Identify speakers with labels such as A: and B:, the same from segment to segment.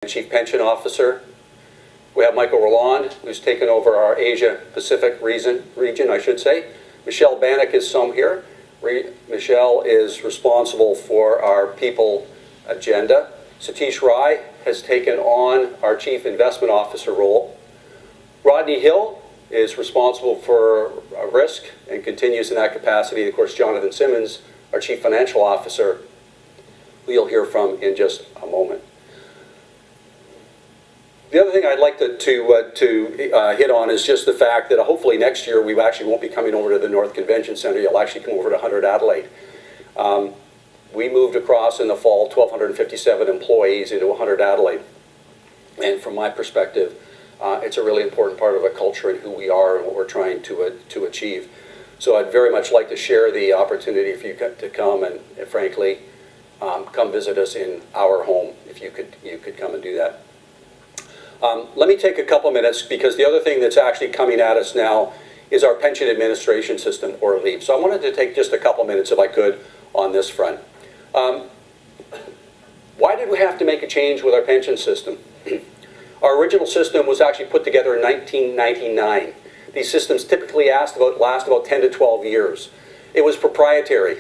A: Chief Pension Officer. We have Michael Roland, who's taken over our Asia Pacific region, I should say. Michelle Bannock is here. Michelle is responsible for our people agenda. Satish Rai has taken on our Chief Investment Officer role. Rodney Hill is responsible for risk and continues in that capacity. Of course, Jonathan Simmons, our Chief Financial Officer, who you'll hear from in just a moment. The other thing I'd like to hit on is just the fact that hopefully next year we actually won't be coming over to the North Convention Center. You'll actually come over to 100 Adelaide. We moved across in the fall 1,257 employees into 100 Adelaide. And from my perspective, it's a really important part of our culture and who we are and what we're trying to achieve. So I'd very much like to share the opportunity for you to come and frankly, come visit us in our home if you could come and do that. Let me take a couple minutes because the other thing that's actually coming at us now is our pension administration system, or LEAP. So I wanted to take just a couple minutes, if I could, on this front. Why did we have to make a change with our pension system? Our original system was actually put together in 1999. These systems typically last about 10 to 12 years. It was proprietary.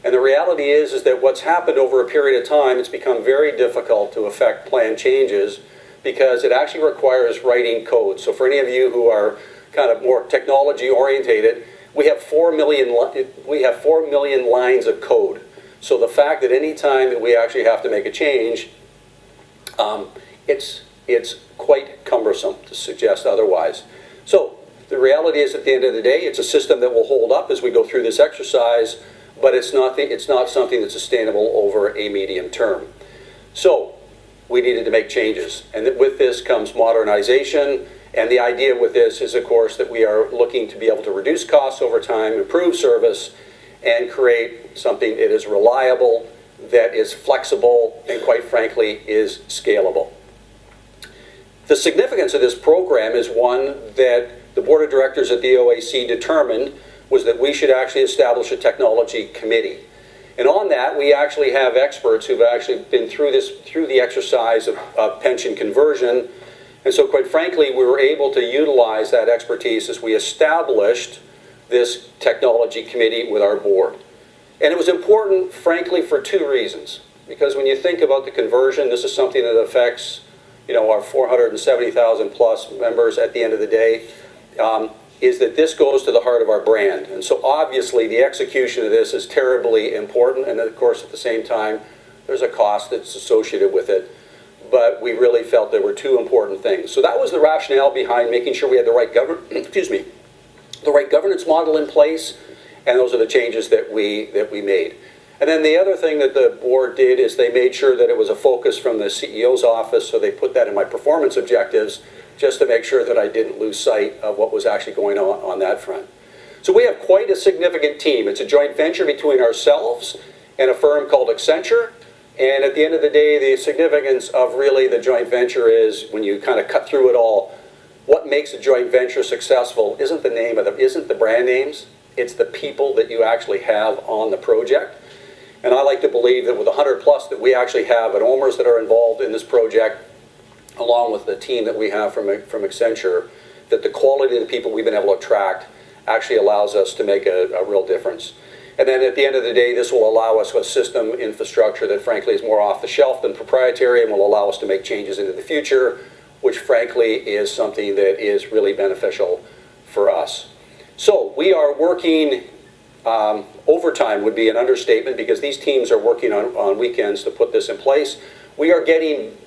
A: And the reality is that what's happened over a period of time, it's become very difficult to affect plan changes because it actually requires writing code. So for any of you who are kind of more technology orientated, we have 4 million lines of code. So the fact that any time that we actually have to make a change, it's quite cumbersome to suggest otherwise. So the reality is at the end of the day, it's a system that will hold up as we go through this exercise, but it's not something that's sustainable over a medium term. So we needed to make changes. And with this comes modernization. And the idea with this is, of course, that we are looking to be able to reduce costs over time, improve service, and create something that is reliable, that is flexible, and quite frankly, is scalable. The significance of this program is one that the board of directors at the OAC determined was that we should actually establish a technology committee. And on that, we actually have experts who've actually been through the exercise of pension conversion. And so quite frankly, we were able to utilize that expertise as we established this technology committee with our board. And it was important, frankly, for two reasons. Because when you think about the conversion, this is something that affects, our 470,000 plus members at the end of the day, is that this goes to the heart of our brand. And so obviously the execution of this is terribly important, and of course at the same time there's a cost that's associated with it, but we really felt there were two important things. So that was the rationale behind making sure we had the right governance model in place, and those are the changes that we made. And then the other thing that the board did is they made sure that it was a focus from the CEO's office, so they put that in my performance objectives, just to make sure that I didn't lose sight of what was actually going on that front. So we have quite a significant team. It's a joint venture between ourselves and a firm called Accenture. And at the end of the day, the significance of really the joint venture is, when you kind of cut through it all, what makes a joint venture successful isn't the brand names, it's the people that you actually have on the project. And I like to believe that with 100 plus that we actually have at OMERS that are involved in this project, along with the team that we have from Accenture, that the quality of the people we've been able to attract actually allows us to make a real difference. And then at the end of the day, this will allow us a system infrastructure that frankly is more off the shelf than proprietary and will allow us to make changes into the future, which frankly is something that is really beneficial for us. So we are working, overtime would be an understatement because these teams are working on weekends to put this in place. We are getting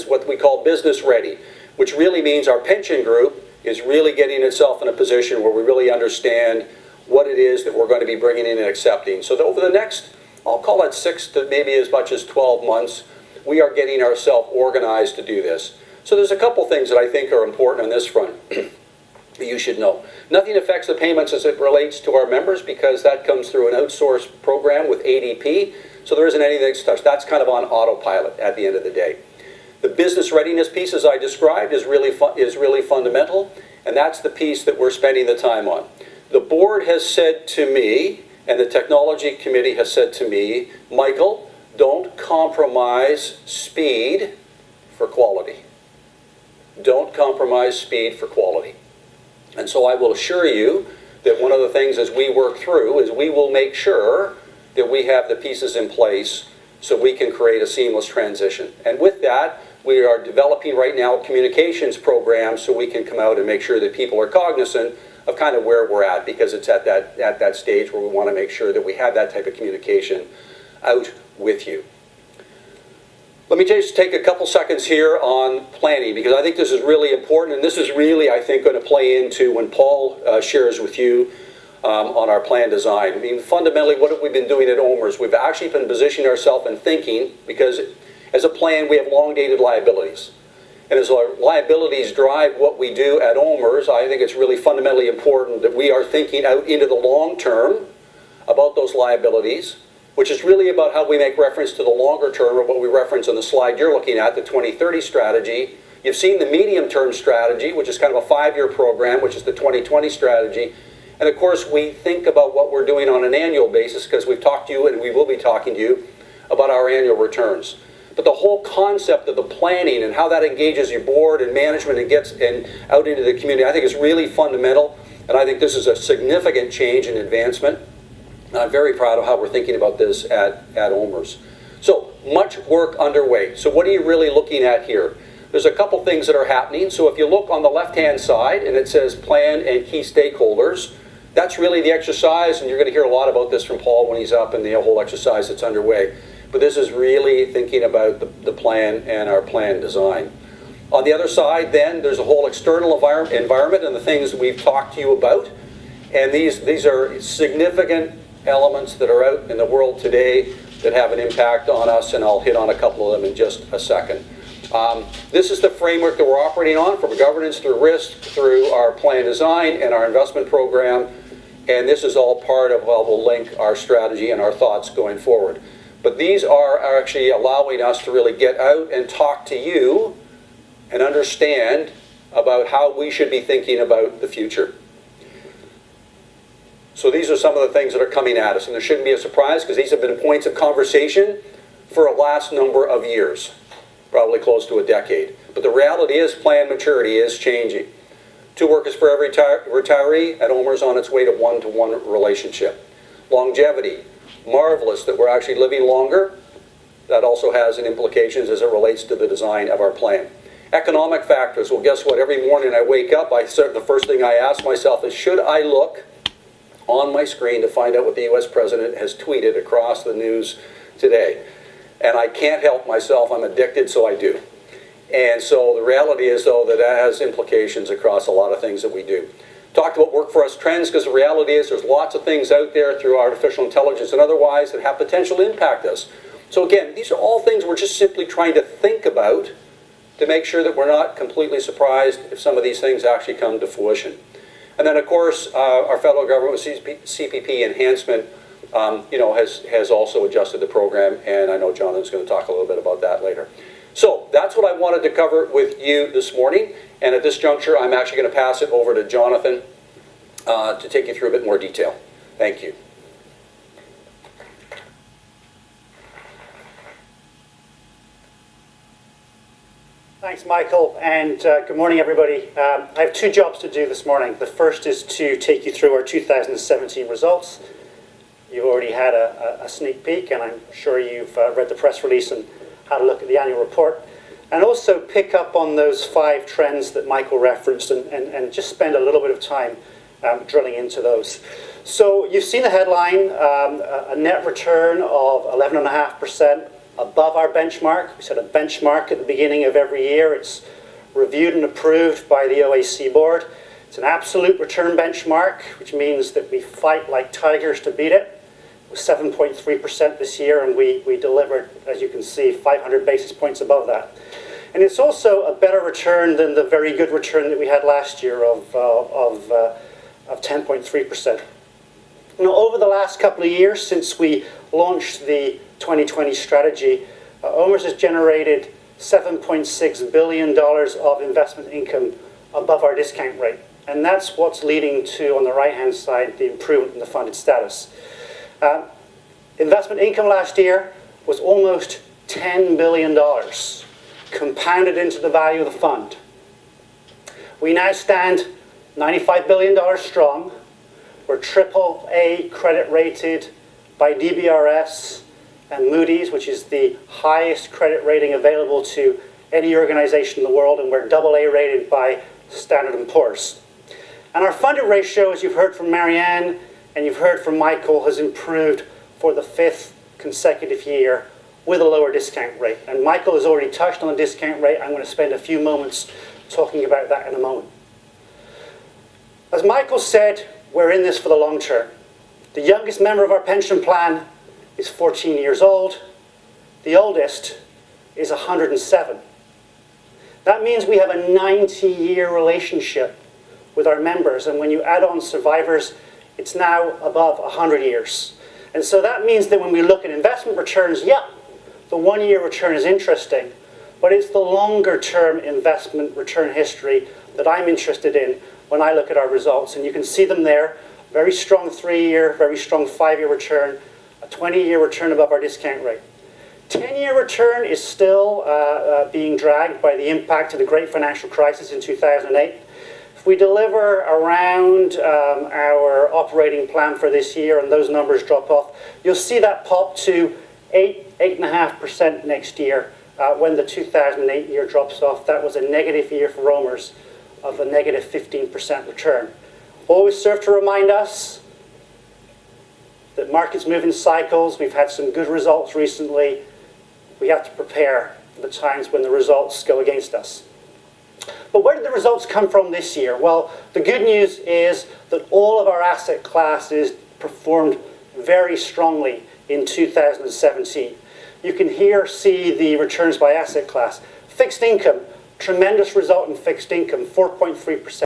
A: what we call business ready, which really means our pension group is really getting itself in a position where we really understand what it is that we're going to be bringing in and accepting. So that over the next, I'll call it 6 to maybe as much as 12 months, we are getting ourselves organized to do this. So there's a couple things that I think are important on this front that you should know. Nothing affects the payments as it relates to our members because that comes through an outsourced program with ADP. So there isn't anything that's touched. That's kind of on autopilot at the end of the day. The business readiness piece, as I described, is really fundamental, and that's the piece that we're spending the time on. The board has said to me, and the technology committee has said to me, Michael, don't compromise speed for quality. Don't compromise speed for quality. And so I will assure you that one of the things as we work through is we will make sure that we have the pieces in place so we can create a seamless transition. And with that, we are developing right now communications programs so we can come out and make sure that people are cognizant of kind of where we're at, because it's at that stage where we want to make sure that we have that type of communication out with you. Let me just take a couple seconds here on planning, because I think this is really important, and this is really, I think, going to play into when Paul shares with you on our plan design. I mean, fundamentally, what have we been doing at OMERS? We've actually been positioning ourselves and thinking, because as a plan, we have long-dated liabilities. And as our liabilities drive what we do at OMERS, I think it's really fundamentally important that we are thinking out into the long term about those liabilities, which is really about how we make reference to the longer term, or what we reference on the slide you're looking at, the 2030 strategy. You've seen the medium-term strategy, which is kind of a 5-year program, which is the 2020 strategy. And of course, we think about what we're doing on an annual basis, because we've talked to you, and we will be talking to you, about our annual returns. But the whole concept of the planning and how that engages your board and management and gets out into the community, I think is really fundamental. And I think this is a significant change and advancement. And I'm very proud of how we're thinking about this at OMERS. So much work underway. So what are you really looking at here? There's a couple things that are happening. So if you look on the left-hand side and it says plan and key stakeholders, that's really the exercise, and you're going to hear a lot about this from Paul when he's up and the whole exercise that's underway. But this is really thinking about the plan and our plan design. On the other side, then, there's a whole external environment and the things that we've talked to you about. And these are significant elements that are out in the world today that have an impact on us, and I'll hit on a couple of them in just a second. This is the framework that we're operating on, from governance through risk, through our plan design and our investment program. And this is all part of how we'll link our strategy and our thoughts going forward. But these are actually allowing us to really get out and talk to you and understand about how we should be thinking about the future. So these are some of the things that are coming at us, and there shouldn't be a surprise, because these have been points of conversation for a last number of years, probably close to a decade. But the reality is plan maturity is changing. 2 workers for every retiree at OMERS on its way to one-to-one relationship. Longevity. Marvelous that we're actually living longer. That also has an implications as it relates to the design of our plan. Economic factors. Well, guess what? Every morning I wake up, the first thing I ask myself is, should I look on my screen to find out what the U.S. President has tweeted across the news today? And I can't help myself. I'm addicted, so I do. And so the reality is, though, that has implications across a lot of things that we do. Talked about workforce trends, because the reality is there's lots of things out there through artificial intelligence and otherwise that have potential to impact us. So again, these are all things we're just simply trying to think about to make sure that we're not completely surprised if some of these things actually come to fruition. And then, of course, our federal government with CPP enhancement has also adjusted the program, and I know Jonathan's going to talk a little bit about that later. So that's what I wanted to cover with you this morning. And at this juncture, I'm actually going to pass it over to Jonathan to take you through a bit more detail. Thank you.
B: Thanks, Michael, and good morning, everybody. I have 2 jobs to do this morning. The first is to take you through our 2017 results. You've already had a sneak peek, and I'm sure you've read the press release and had a look at the annual report. And also pick up on those 5 trends that Michael referenced and just spend a little bit of time drilling into those. So you've seen the headline, a net return of 11.5% above our benchmark. We set a benchmark at the beginning of every year. It's reviewed and approved by the OAC board. It's an absolute return benchmark, which means that we fight like tigers to beat it. It was 7.3% this year, and we delivered, as you can see, 500 basis points above that. And it's also a better return than the very good return that we had last year of 10.3%. Now, over the last couple of years, since we launched the 2020 strategy, OMERS has generated $7.6 billion of investment income above our discount rate. And that's what's leading to, on the right-hand side, the improvement in the funded status. Investment income last year was almost $10 billion. compounded into the value of the fund. We now stand $95 billion strong. We're AAA credit rated by DBRS and Moody's, which is the highest credit rating available to any organization in the world, and we're AA rated by Standard & Poor's. And our funded ratio, as you've heard from Marianne and you've heard from Michael, has improved for the 5th consecutive year with a lower discount rate. And Michael has already touched on the discount rate. I'm going to spend a few moments talking about that in a moment. As Michael said, we're in this for the long term. The youngest member of our pension plan is 14 years old. The oldest is 107. That means we have a 90-year relationship with our members, and when you add on survivors, it's now above 100 years. And so that means that when we look at investment returns, yeah, the one-year return is interesting, but it's the longer-term investment return history that I'm interested in when I look at our results. And you can see them there. Very strong 3-year, very strong 5-year return, a 20-year return above our discount rate. 10-year return is still being dragged by the impact of the great financial crisis in 2008. If we deliver around our operating plan for this year and those numbers drop off, you'll see that pop to 8.5% next year when the 2008 year drops off. That was a negative year for OMERS of a negative 15% return. Always serve to remind us that markets move in cycles. We've had some good results recently. We have to prepare for the times when the results go against us. But where did the results come from this year? Well, the good news is that all of our asset classes performed very strongly in 2017. You can here see the returns by asset class. Fixed income, tremendous result in fixed income, 4.3%.